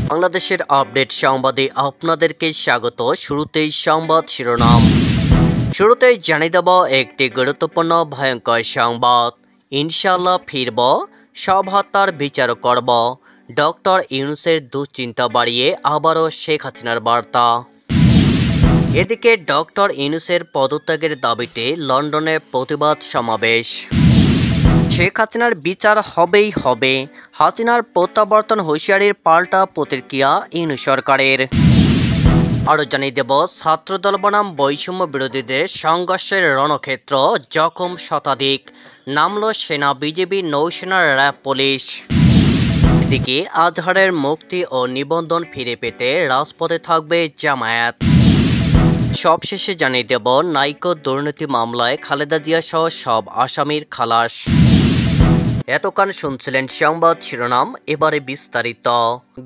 বাংলাদেশের আপডেট সংবাদে আপনাদেরকে স্বাগত। শুরুতেই সংবাদ শিরোনাম। শুরুতেই জানিয়ে দেব একটি গুরুত্বপূর্ণ ভয়ঙ্কর সংবাদ। ইনশাআল্লাহ ফিরব, সব হত্যার বিচার করব। ডক্টর ইউনূসের দুশ্চিন্তা বাড়িয়ে আবারও শেখ হাসিনার বার্তা। এদিকে ডক্টর ইউনূসের পদত্যাগের দাবিতে লন্ডনে প্রতিবাদ সমাবেশ। শেখ হাসিনার বিচার হবেই হবে। হাসিনার প্রত্যাবর্তন হুঁশিয়ারির পাল্টা প্রতিক্রিয়া ইউনূস সরকারের। আরও জানিয়ে দেব ছাত্রদল বনাম বৈষম্য বিরোধীদের সংঘর্ষের রণক্ষেত্র, জখম শতাধিক, নামল সেনা, বিজিবি, নৌসেনা, র্যাব, পুলিশ। এদিকে আজহারের মুক্তি ও নিবন্ধন ফিরে পেতে রাজপথে থাকবে জামায়াত। সবশেষে জানিয়ে দেব নাইকো দুর্নীতি মামলায় খালেদা জিয়া সহ সব আসামির খালাস। এতক্ষণ শুনছিলেন সংবাদ শিরোনাম, এবারে বিস্তারিত।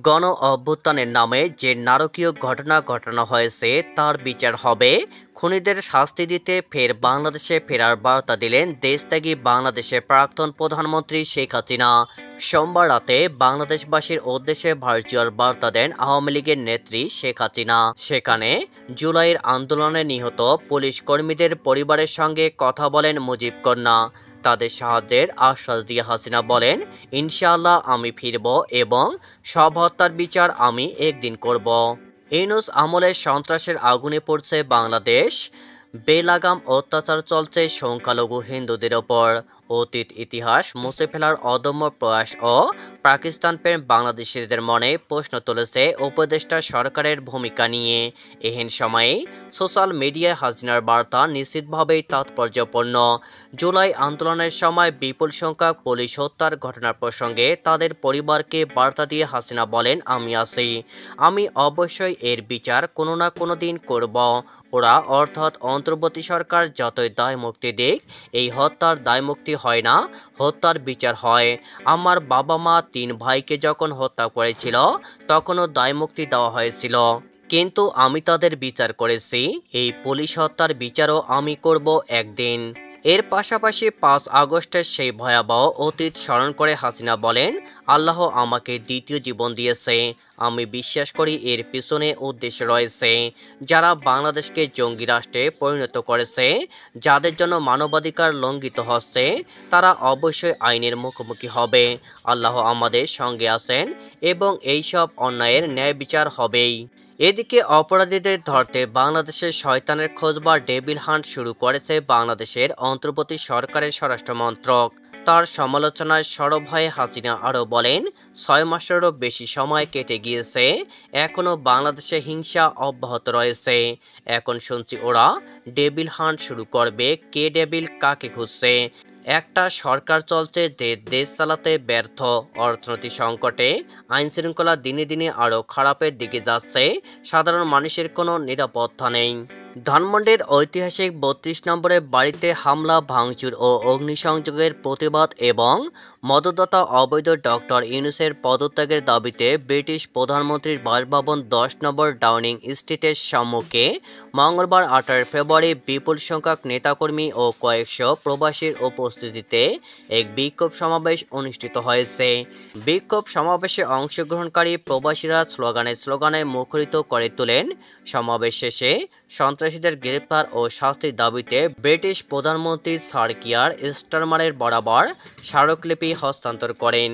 গণ অভ্যুত্থানের নামে যে নারকীয় ঘটনা ঘটানো হয়েছে তার বিচার হবে। খুনিদের শাস্তি দিতে ফের বাংলাদেশে ফেরার বার্তা দিলেন দেশত্যাগী বাংলাদেশের প্রাক্তন প্রধানমন্ত্রী শেখ হাসিনা। সোমবার রাতে বাংলাদেশবাসীর উদ্দেশ্যে ভার্চুয়াল বার্তা দেন আওয়ামী লীগের নেত্রী শেখ হাসিনা। সেখানে জুলাইয়ের আন্দোলনে নিহত পুলিশ কর্মীদের পরিবারের সঙ্গে কথা বলেন মুজিব কন্যা। তাদের সাহায্যের আশ্বাস দিয়ে হাসিনা বলেন, ইনশাআল্লাহ আমি ফিরব এবং সব হত্যার বিচার আমি একদিন করব। ইউনূস আমলে সন্ত্রাসের আগুনে পড়ছে বাংলাদেশ, বেলাগাম অত্যাচার চলছে সংখ্যালঘু হিন্দুদের ওপর। অতীত ইতিহাস মুছে ফেলার অদম্য প্রয়াস ও পাকিস্তান প্রেম বাংলাদেশিদের মনে প্রশ্ন তুলেছে উপদেষ্টা সরকারের ভূমিকা নিয়ে। এহেন সময়ে সোশ্যাল মিডিয়ায় হাসিনার বার্তা নিশ্চিতভাবেই তাৎপর্যপূর্ণ। জুলাই আন্দোলনের সময় বিপুল সংখ্যক পুলিশ হত্যার ঘটনার প্রসঙ্গে তাদের পরিবারকে বার্তা দিয়ে হাসিনা বলেন, আমি আছি, আমি অবশ্যই এর বিচার কোনো না কোনো দিন করব। ওরা অর্থাৎ অন্তর্বর্তী সরকার যতই দায় মুক্তি দিক, এই হত্যার দায় মুক্তি হয় না, হত্যার বিচার হয়। আমার বাবা মা 3 ভাইকে যখন হত্যা করেছিল তখনও দায় মুক্তি দেওয়া হয়েছিল, কিন্তু আমি তাদের বিচার করেছি। এই পুলিশ হত্যার বিচারও আমি করব একদিন। এর পাশাপাশি 5 আগস্টের সেই ভয়াবহ অতীত স্মরণ করে হাসিনা বলেন, আল্লাহ আমাকে দ্বিতীয় জীবন দিয়েছে। আমি বিশ্বাস করি এর পিছনে উদ্দেশ্য রয়েছে। যারা বাংলাদেশকে জঙ্গি রাষ্ট্রে পরিণত করেছে, যাদের জন্য মানবাধিকার লঙ্ঘিত হচ্ছে, তারা অবশ্যই আইনের মুখোমুখি হবে। আল্লাহ আমাদের সঙ্গে আছেন এবং এই সব অন্যায়ের ন্যায় বিচার হবেই। এদিকে অপরাধীদের ধরতে বাংলাদেশের শয়তানের খোঁজ বা ডেভিল হান্ট শুরু করেছে বাংলাদেশের অন্তর্বর্তী সরকারের স্বরাষ্ট্র মন্ত্রক। তার সমালোচনায় সরব হয়ে হাসিনা আরও বলেন, 6 মাসেরও বেশি সময় কেটে গিয়েছে, এখনও বাংলাদেশে হিংসা অব্যাহত রয়েছে। এখন শুনছি ওরা ডেভিল হান্ট শুরু করবে। কে ডেভিল, কাকে খুঁজছে? একটা সরকার চলছে যে দেশ চালাতে ব্যর্থ, অর্থনৈতিক সংকটে, আইন শৃঙ্খলা দিনে দিনে আরও খারাপের দিকে যাচ্ছে, সাধারণ মানুষের কোনো নিরাপত্তা নেই। ধানমন্ডির ঐতিহাসিক 32 নম্বরের বাড়িতে হামলা, ভাঙচুর ও অগ্নিসংযোগের প্রতিবাদ এবং মদতদাতা অবৈধ ডক্টর ইউনূসের পদত্যাগের দাবিতে ব্রিটিশ প্রধানমন্ত্রীর বাসভবন 10 নম্বর ডাউনিং স্ট্রিটের সম্মুখে মঙ্গলবার 18 ফেব্রুয়ারি বিপুল সংখ্যক নেতাকর্মী ও কয়েকশো প্রবাসীর উপস্থিতিতে এক বিক্ষোভ সমাবেশ অনুষ্ঠিত হয়েছে। বিক্ষোভ সমাবেশে অংশগ্রহণকারী প্রবাসীরা স্লোগানে মুখরিত করে তোলেন। সমাবেশ শেষে সন্ত্রাসীদের গ্রেপ্তার ও শাস্তির দাবিতে ব্রিটিশ প্রধানমন্ত্রী স্যার কিয়ার স্টারমারের বরাবর স্মারকলিপি হস্তান্তর করেন।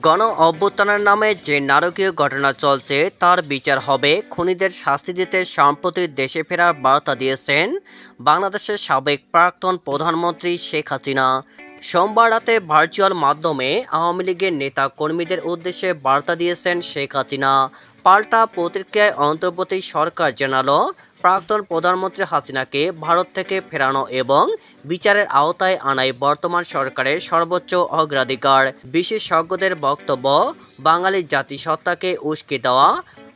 গণ অভ্যুত্থানের নামে যে নারকীয় ঘটনা চলছে তার বিচার হবে। খুনিদের শাস্তি দিতে সম্প্রতি দেশে ফেরার বার্তা দিয়েছেন বাংলাদেশের সাবেক প্রাক্তন প্রধানমন্ত্রী শেখ হাসিনা। সোমবার রাতে ভার্চুয়াল মাধ্যমে আওয়ামী লীগের নেতা কর্মীদের উদ্দেশ্যে বার্তা দিয়েছেন শেখ হাসিনা। পাল্টা প্রতিক্রিয়ায় অন্তর্বর্তী সরকার জানালো, প্রাক্তন প্রধানমন্ত্রী হাসিনাকে ভারত থেকে ফেরানো এবং বিচারের আওতায় আনাই বর্তমান সরকারের সর্বোচ্চ অগ্রাধিকার। বিশেষজ্ঞদের বক্তব্য, বাঙালি জাতিসত্তাকে উস্কে দেওয়া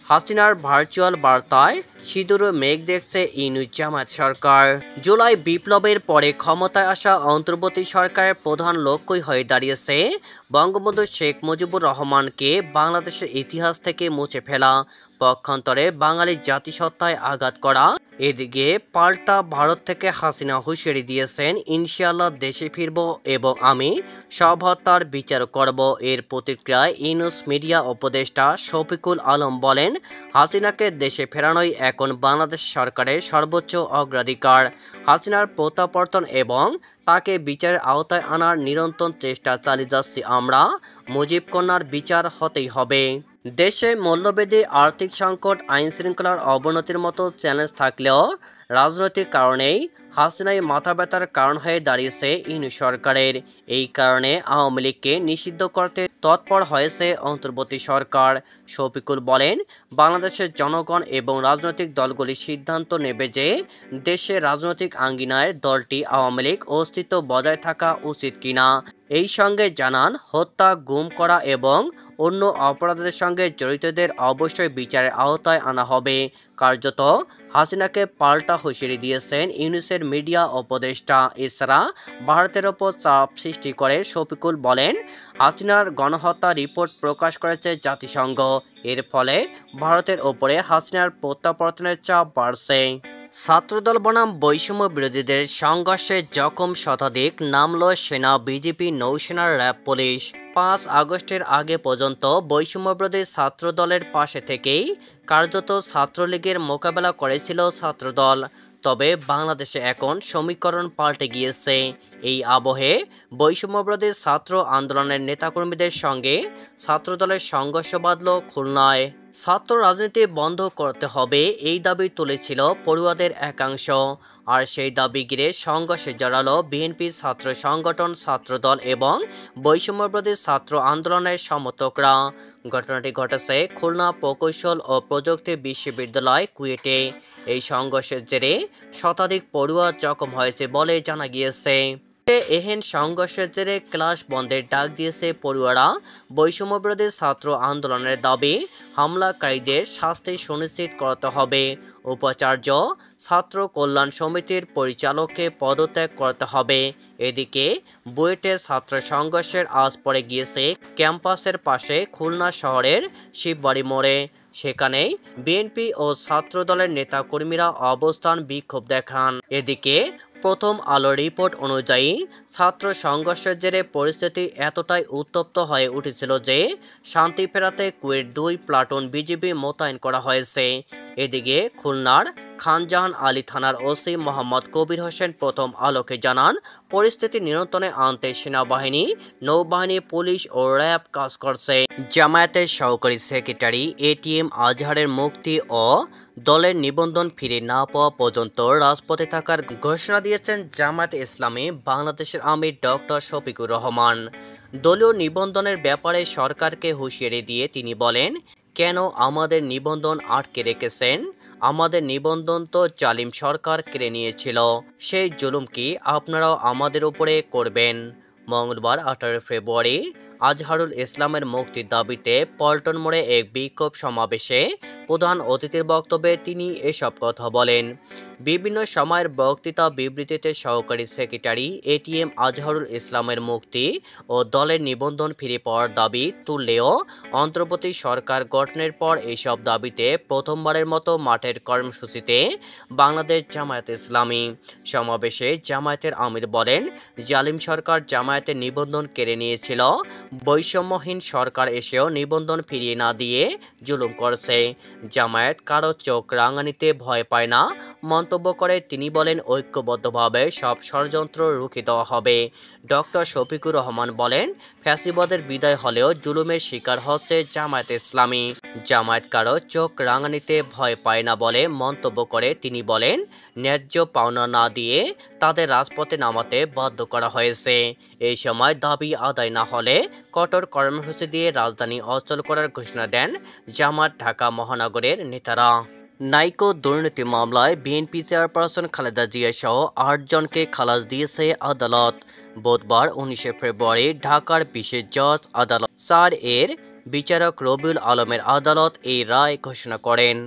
হাসিনার ভার্চুয়াল বার্তায় সিঁদুর মেঘ দেখছে ইউনূস জামায়াত সরকার। জুলাই বিপ্লবের পরে ক্ষমতায় আসা অন্তর্বর্তী সরকারের প্রধান লক্ষ্যই হয়ে দাঁড়িয়েছে বঙ্গবন্ধু শেখ মুজিবুর রহমানকে বাংলাদেশের ইতিহাস থেকে মুছে ফেলা, পক্ষান্তরে বাঙালি জাতিসত্তায় আঘাত করা। এদিকে পাল্টা ভারত থেকে হাসিনা হুঁশিয়ারি দিয়েছেন, ইনশাআল্লাহ দেশে ফিরব এবং আমি সব হত্যার বিচার করব। এর প্রতিক্রিয়ায় ইউনূস মিডিয়া উপদেষ্টা শফিকুল আলম বলেন, হাসিনাকে দেশে ফেরানোই এখন বাংলাদেশ সরকারের সর্বোচ্চ অগ্রাধিকার। হাসিনার প্রত্যাবর্তন এবং তাকে বিচারের আওতায় আনার নিরন্তর চেষ্টা চালিয়ে যাচ্ছি আমরা। মুজিব কন্যার বিচার হতেই হবে। দেশে মূল্যবৃদ্ধি, আর্থিক সংকট, আইনশৃঙ্খলার অবনতির মতো চ্যালেঞ্জ থাকলেও রাজনৈতিক কারণেই হাসিনাই মাথা ব্যথার কারণ হয়ে দাঁড়িয়েছে ইউনূস সরকারের। এই কারণে আওয়ামী লীগকে নিষিদ্ধ করতে তৎপর হয়েছে অন্তর্বর্তী সরকার। শফিকুল বলেন, বাংলাদেশের জনগণ এবং রাজনৈতিক দলগুলি সিদ্ধান্ত নেবে যে দেশের রাজনৈতিক আঙ্গিনায় দলটি আওয়ামী লীগ অস্তিত্ব বজায় থাকা উচিত কিনা। এই সঙ্গে জানান, হত্যা, গুম করা এবং অন্য অপরাধের সঙ্গে জড়িতদের অবশ্যই বিচারের আওতায় আনা হবে। কার্যত হাসিনাকে পাল্টা হুঁশিয়ারি দিয়েছেন ইউনূসের মিডিয়া উপদেষ্টা। এছাড়া ভারতের ওপর চাপ সৃষ্টি করে শফিকুল বলেন, হাসিনার গণহত্যা রিপোর্ট প্রকাশ করেছে জাতিসংঘ। এর ফলে ভারতের ওপরে হাসিনার প্রত্যাবর্তনের চাপ বাড়ছে। ছাত্রদল বনাম বৈষম্য বিরোধীদের সংঘর্ষে জখম শতাধিক, নামল সেনা, বিজিবি, নৌসেনার, র্যাব, পুলিশ। 5 আগস্টের আগে পর্যন্ত বৈষম্যবিরোধী ছাত্রদলের পাশে থেকেই কার্যত ছাত্রলীগের মোকাবেলা করেছিল ছাত্রদল। তবে বাংলাদেশে এখন সমীকরণ পাল্টে গিয়েছে। এই আবহে বৈষম্যবিরোধী ছাত্র আন্দোলনের নেতাকর্মীদের সঙ্গে ছাত্রদলের সংঘর্ষ বাঁধল খুলনায়। ছাত্র রাজনীতি বন্ধ করতে হবে, এই দাবি তুলেছিল পড়ুয়াদের একাংশ। আর সেই দাবি ঘিরে সংঘর্ষে জড়ালো বিএনপি, ছাত্র সংগঠন, ছাত্রদল এবং বৈষম্যবিরোধী ছাত্র আন্দোলনের সমর্থকরা। ঘটনাটি ঘটেছে খুলনা প্রকৌশল ও প্রযুক্তি বিশ্ববিদ্যালয় কুয়েটে। এই সংঘর্ষের জেরে শতাধিক পড়ুয়া জখম হয়েছে বলে জানা গিয়েছে। এহেন সংঘর্ষের জেরে ক্লাস বন্ধের ডাক দিয়েছে পড়ুয়ারা। বৈষম্যবিরোধী ছাত্র আন্দোলনের দাবি, হামলাকারীদের শাস্তি সুনিশ্চিত করতে হবে। উপাচার্য ছাত্র কল্যাণ সমিতির পরিচালককে পদত্যাগ করতে হবে। এদিকে বুয়েটের ছাত্র সংঘর্ষের আঁচ পড়ে গিয়েছে ক্যাম্পাসের পাশে খুলনা শহরের শিববাড়ি মোড়ে। সেখানেই বিএনপি ও ছাত্রদলের নেতাকর্মীরা অবস্থান বিক্ষোভ দেখান। এদিকে প্রথম আলো রিপোর্ট অনুযায়ী ছাত্র সংঘর্ষের জেরে পরিস্থিতি এতটাই উত্তপ্ত হয়ে উঠেছিল যে শান্তি ফেরাতে কুয়েট 2 প্লাটুন বিজিবি মোতায়েন করা হয়েছে। এদিকে খুলনার খানজাহান আলী থানার ওসি মোহাম্মদ কবির হোসেন প্রথম আলোকে জানান, পরিস্থিতি নিয়ন্ত্রণে আনতে সেনাবাহিনী, নৌবাহিনী, পুলিশ ও র্যাব কাজ করছে। জামায়াতের সহকারী সেক্রেটারি এটিএম আজহারের মুক্তি ও দলের নিবন্ধন ফিরে না পাওয়া পর্যন্ত রাজপথে থাকার ঘোষণা দিয়েছেন জামায়াতে ইসলামী বাংলাদেশের আমির ডক্টর শফিকুর রহমান। দলীয় নিবন্ধনের ব্যাপারে সরকারকে হুঁশিয়ারি দিয়ে তিনি বলেন, কেন আমাদের নিবন্ধন আটকে রেখেছেন? আমাদের নিবন্ধন তো জালিম সরকার কেড়ে নিয়েছিল। সেই জুলুম কি আপনারাও আমাদের উপরে করবেন? মঙ্গলবার 18 ফেব্রুয়ারি আজহারুল ইসলামের মুক্তির দাবিতে পল্টন মোড়ে এক বিক্ষোভ সমাবেশে প্রধান অতিথির বক্তব্যে তিনি এসব কথা বলেন। বিভিন্ন সময়ের বক্তৃতা বিবৃতিতে সহকারী সেক্রেটারি এটিএম আজহারুল ইসলামের মুক্তি ও দলের নিবন্ধন ফিরে পাওয়ার দাবি তুললেও অন্তর্বর্তী সরকার গঠনের পর এসব দাবিতে প্রথমবারের মতো মাঠের কর্মসূচিতে বাংলাদেশ জামায়াত ইসলামী। সমাবেশে জামায়াতের আমির বলেন, জালিম সরকার জামায়াতের নিবন্ধন কেড়ে নিয়েছিল। বৈষম্যহীন সরকার এসেও নিবন্ধন ফিরিয়ে না দিয়ে জুলুম করছে। জামায়াত কারো চোখ রাঙানিতে ভয় পায় না মন্তব্য করে তিনি বলেন, ঐক্যবদ্ধভাবে সব ষড়যন্ত্র রুখে দেওয়া হবে। ডক্টর শফিকুর রহমান বলেন, ফ্যাসিবাদের বিদায় হলেও জুলুমের শিকার হচ্ছে জামায়াত ইসলামী। জামায়াত কারো চোখ রাঙানিতে ভয় পায় না বলে মন্তব্য করে তিনি বলেন, ন্যায্য পাওনা না দিয়ে তাদের রাজপথে নামাতে বাধ্য করা হয়েছে। এই সময় দাবি আদায় না হলে কঠোর কর্মসূচি দিয়ে রাজধানী অচল করার ঘোষণা দেন জামায়াত ঢাকা মহানগরের নেতারা। নাইকো দুর্নীতি মামলায় বিএনপি চেয়ারপারসন খালেদা জিয়া সহ 8 জনকে খালাস দিয়েছে আদালত। বুধবার 19 ফেব্রুয়ারি ঢাকার বিশেষ জজ আদালত 4 এর বিচারক রবিউল আলমের আদালত এই রায় ঘোষণা করেন।